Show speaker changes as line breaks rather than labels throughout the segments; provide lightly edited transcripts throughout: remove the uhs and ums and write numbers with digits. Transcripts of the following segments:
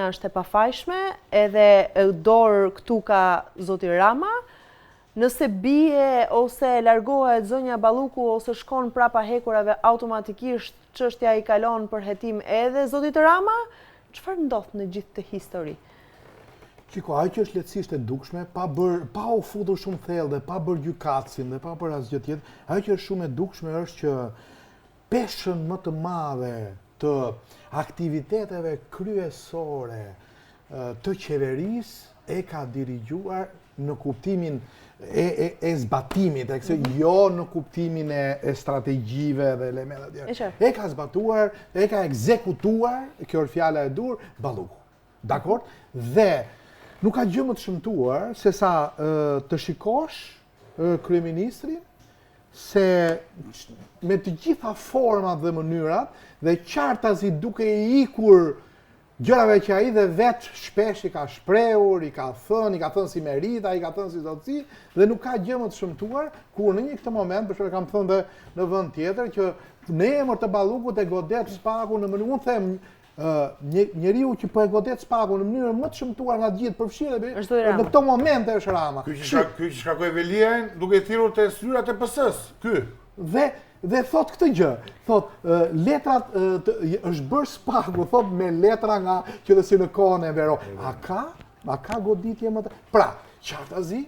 është e pafajshme, edhe dorë këtu ka zoti Rama, nëse bie ose largohet zonja Balluku ose shkon prapa hekurave, automatikisht çështja i kalon për hetim edhe zotit Rama, çfarë ndodh në gjithë të histori?
Qiko, ajo që është lehtësisht e dukshme, pa u futur shumë thellë dhe pa bërë gjykatësin dhe pa bërë asgjë tjetër, ajo që është shumë e dukshme është që peshën më të madhe të aktiviteteve kryesore të qeverisë e ka dirigjuar në kuptimin e zbatimit, jo në kuptimin e strategjive dhe elementet tjerë. E ka zbatuar, e ka ekzekutuar, kjo është fjala e dur, Balluku. Dakor? Dhe nuk ka gjë më të shëmtuar se sa të shikosh kryeministrin se me të gjitha format dhe mënyrat dhe qartazi duke i ikur gjërave që ai dhe vetë shpesh i ka shprehur, i ka thënë si merita, i ka thënë si zotësi, dhe nuk ka gjë më të shëmtuar kur në një këtë moment, për shkak kam thënë dhe në vend tjetër që në emër të Ballukut e godet Spaku në mënyrë, unë them njeriu që po e godet Spaku në mënyrë më të shëmtuar nga gjithë përfshirë në këto momente është Rama.
Ky që shkakoi Veliajn duke i thirrur te zyrat e PS-s. Ky.
Dhe thot këtë gjë, thot letrat është bërë Spaku, thot me letra nga që dhe si në kohën e Vero. A ka goditje më të... Pra, qartazi,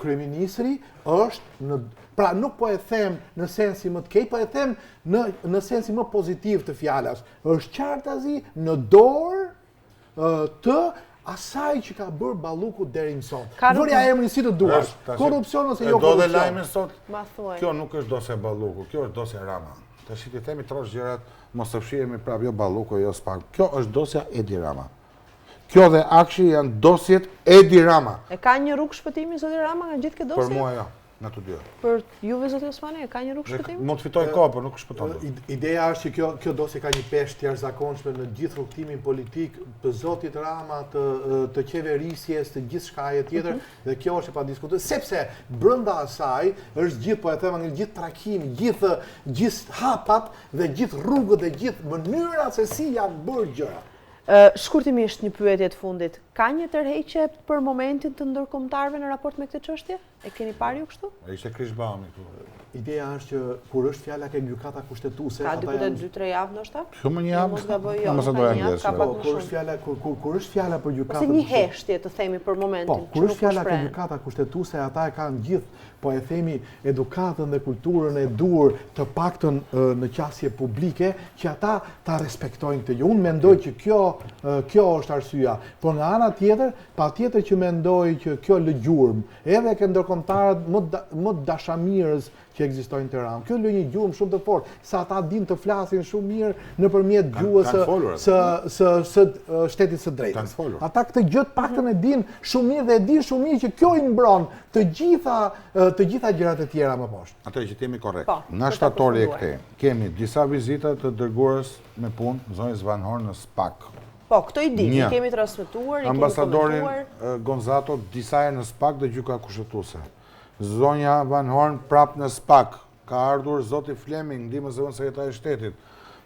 kryeministri është pra nuk po e them në sensi më të keq, po e them në sensi më pozitiv të fjalës. Është qartazi në dorë të asaj që ka bërë Balluku deri më sot. Vërja emrin si të duash. Korrupsion ose jo korrupsion.
Do dhe lajmin sot.
Ma thuaj.
Kjo nuk është dosje Balluku, kjo është dosje Rama. Tash i themi trosh gjërat, mos të fshihemi prapë jo Balluku, jo Spaku. Kjo është dosja Edi Rama. Kjo dhe Akshi janë dosjet Edi Rama.
E ka një rrugë shpëtimi zoti Rama nga gjithë këtë dosje?
Për mua jo. Në të dy.
Për juve zoti Osmani, ka një rrugë shpëtimi?
Mund të fitoj kohë, por nuk shpëton.
Ideja është që kjo dosje ka një peshë të jashtëzakonshme në gjithë rrugtimin politik të zotit Rama, të qeverisjes, të gjithë shkaje tjetër, dhe kjo është e padiskutuar, sepse brenda asaj është gjithë, po e them anglisht, gjithë trakimi, gjithë hapat dhe gjithë rrugët dhe gjithë mënyrat se si janë bërë gjëra.
Shkurtimisht një pyetje të fundit. Ka një tërheqje për momentin të ndërkombëtarëve në raport me këtë çështje? E keni parë ju kështu?
Ishte Krishbaumi këtu.
Ideja është që kur është fjala ke gjykata kushtetuese,
ka diku 2-3 javë ndoshta?
Jo më një javë.
Mos gaboj jo.
Kur është fjala për gjykata.
Ose një heshtje të themi për momentin.
Po, kur është fjala ke gjykata kushtetuese, ata e kanë gjithë, po e themi, edukatën dhe kulturën e dur të paktën në qasje publike, që ata ta respektojnë këtë gjë. Unë mendoj që kjo është arsyeja. Por nga ana tjetër, patjetër që mendoj që kjo lëgjurm, edhe ke ndërkombëtarët më dashamirës që ekzistojnë në Tiranë. Kjo lë një gjurmë shumë të fortë, sa ata dinë të flasin shumë mirë nëpërmjet gjuhës së shtetit së drejtës. Ata këtë gjë të paktën e dinë shumë mirë dhe e dinë shumë mirë që kjo i mbron të gjitha gjërat e tjera më poshtë.
Atëherë që jemi korrekt. Nga shtatori e këtej kemi disa vizita të dërguarës me punë zonës Van Horn në Spak.
Po, këto i di, kemi transmetuar, i kemi komentuar.
Ambasadorin Gonzato disa herë në Spak dhe gjyka kushtetuese. Zonja Van Horn prap në Spak, ka ardhur zoti Fleming, ndihmës zëvendës sekretari i shtetit.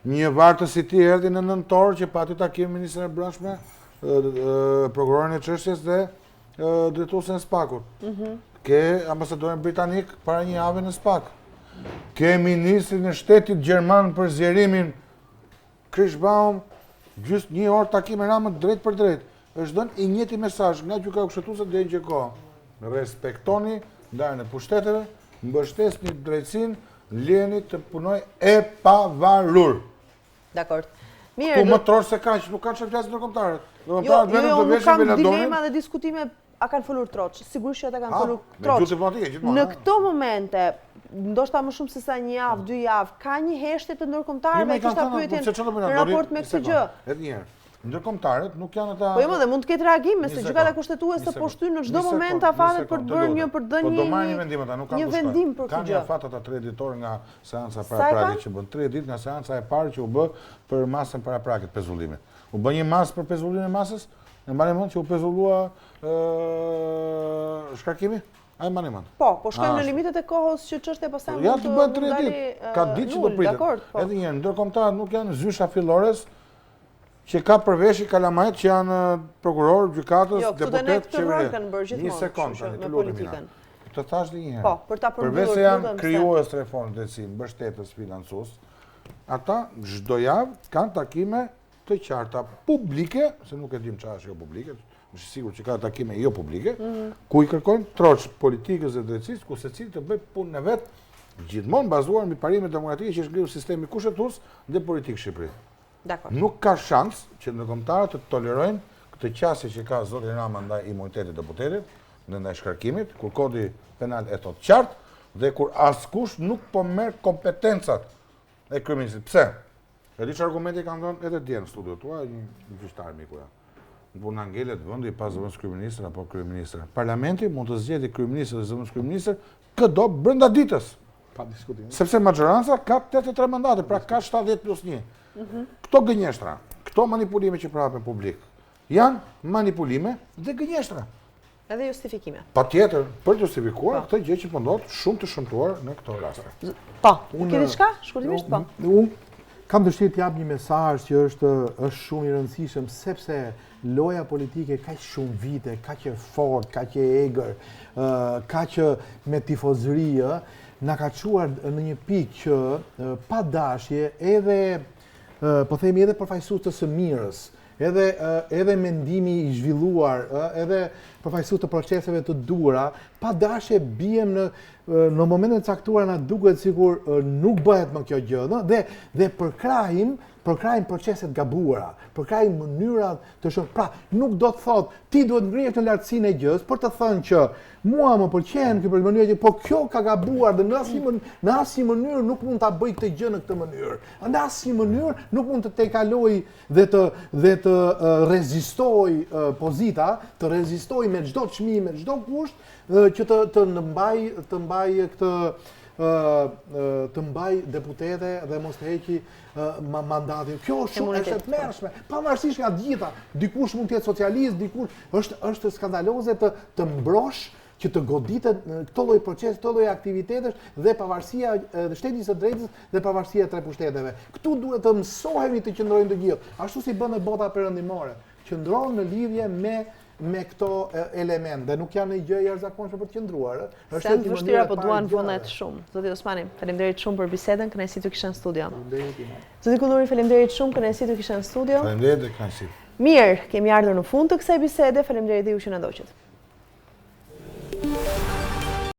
Një vartës i tij erdhi në nëntor që pati takim me ministrin e brendshme, prokurorin e çështjes dhe drejtuesin e Spakut. Ke ambasadorin britanik para një jave në Spak. Ke ministrin e shtetit gjerman për zjerimin Krishbaum, gjysmë një orë takim me Ramën drejt për drejt. Është dhënë i njëjti mesazh nga gjykata kushtetuese deri në gjeko. Respektoni ndarjen e pushteteve, mbështesni drejtësinë, lejeni të punoj e pavarur.
Dakor. Mirë.
Ku më trosh se kaq, nuk kanë çfarë flasë ndërkombëtarët.
Jo, nuk kam dilema dhe diskutime a kanë folur troç. Sigurisht që ata kanë folur troç. Në këto momente, ndoshta më shumë se sa një javë, 2 javë, ka një heshtje të ndërkombëtarëve që ta pyetin në raport me këtë gjë.
Edhe një herë. Ndërkombëtarët nuk janë ata.
Po jo, dhe mund të ketë reagim, se gjykata kushtetuese po shtyn në çdo moment afatet për të bërë një një vendim për këtë gjë.
Kanë afat ata 3 ditor nga seanca paraprakit që bën 3 ditë nga seanca e parë që u bë për masën paraprakit pezullimit. U bë një masë për pezullimin e masës, e mbani mend që u pezullua shkarkimi? A e mbani mend?
Po shkojmë në limitet e kohës që çështja pastaj
mund të bëhet 3 ditë. Ka ditë që do pritet. Edhe një herë, ndërkombëtarët nuk janë zysha fillores. që ka përvesh i kalamajt që janë prokuror, gjykatës, deputet, qeveri. Një sekund,
me politikën.
Të thash dhe njëherë.
Po, për ta përmbyllur.
Përveç se janë krijues të reformës drejtësi, mbështetës financues, ata çdo javë kanë takime të qarta publike, se nuk e dim çfarë është jo publike, është sigurt që ka takime jo publike, ku i kërkojnë troç politikës dhe drejtësisë, ku secili të bëj punën e vet, gjithmonë bazuar mbi parimet demokratike që është ngritur sistemi kushtetues dhe politik Shqipëri.
Dakor.
Nuk ka shans që ndërkombëtarët të tolerojnë këtë qasje që ka zoti Rama ndaj imunitetit deputetit, ndaj shkarkimit, kur kodi penal e thot qartë dhe kur askush nuk po merr kompetencat e kryeministit. Pse? E di që argumenti kanë dhënë edhe dje në studio tua, një gjyqtar miku ja. Nuk na ngelet vendi pas zëvendës kryeministër apo kryeministër. Parlamenti mund të zgjedhë kryeministër dhe zëvendës kryeministër këdo brenda ditës.
Pa diskutim.
Sepse majoranca ka 83 mandate, pra ka 70+1. Këto gënjeshtra, këto manipulime që prapen publik, janë manipulime dhe gënjeshtra.
Edhe justifikime.
Patjetër, për të justifikuar këtë gjë që po ndodh shumë të shëmtuar në këto raste.
Po, ke diçka? Shkurtimisht po.
Unë kam dëshirë të jap një mesazh që është shumë i rëndësishëm sepse loja politike kaq shumë vite, kaq e fortë, kaq e egër, kaq me tifozëri, na ka çuar në një pikë që pa dashje edhe po themi edhe përfaqësues të së mirës, edhe mendimi i zhvilluar, edhe përfaqësues të proceseve të duhura, pa dashje biem në momente të caktuara na duket sikur nuk bëhet më kjo gjë, dhe përkrahim proceset gabuara, përkrahim mënyrat të shumë. Pra, nuk do të thotë ti duhet ngrihesh në lartësinë e gjës për të thënë që mua më pëlqen kjo mënyrë që po kjo ka gabuar dhe në asnjë mënyrë nuk mund ta bëj këtë gjë në këtë mënyrë. Në asnjë mënyrë nuk mund të tejkaloj dhe të rezistoj pozita, të rezistoj me çdo çmim, me çdo kusht që të mbaj këtë të mbaj deputete dhe mos të heqi mandatin. Kjo shumë është e tmerrshme, pavarësisht nga gjitha. Dikush mund të jetë socialist, dikush është skandaloze të mbrosh që të goditet këto lloj procesi, këto lloj aktivitetesh dhe pavarësia e shtetit të drejtës dhe pavarësia e tre pushteteve. Këtu duhet të mësohemi të qëndrojmë të gjithë, ashtu si bën bota perëndimore. Qëndron në lidhje me këto element dhe nuk janë një gjë jashtëzakonshme për të qendruar.
Është e vështirë apo duan vullnet shumë. Zoti Osmani, faleminderit shumë për bisedën, kënaqësi të kisha në studio. Zoti Kulluri, faleminderit shumë, kënaqësi të kisha në studio.
Faleminderit dhe kënaqësi.
Mirë, kemi ardhur në fund të kësaj bisede. Faleminderit ju që na ndoqët.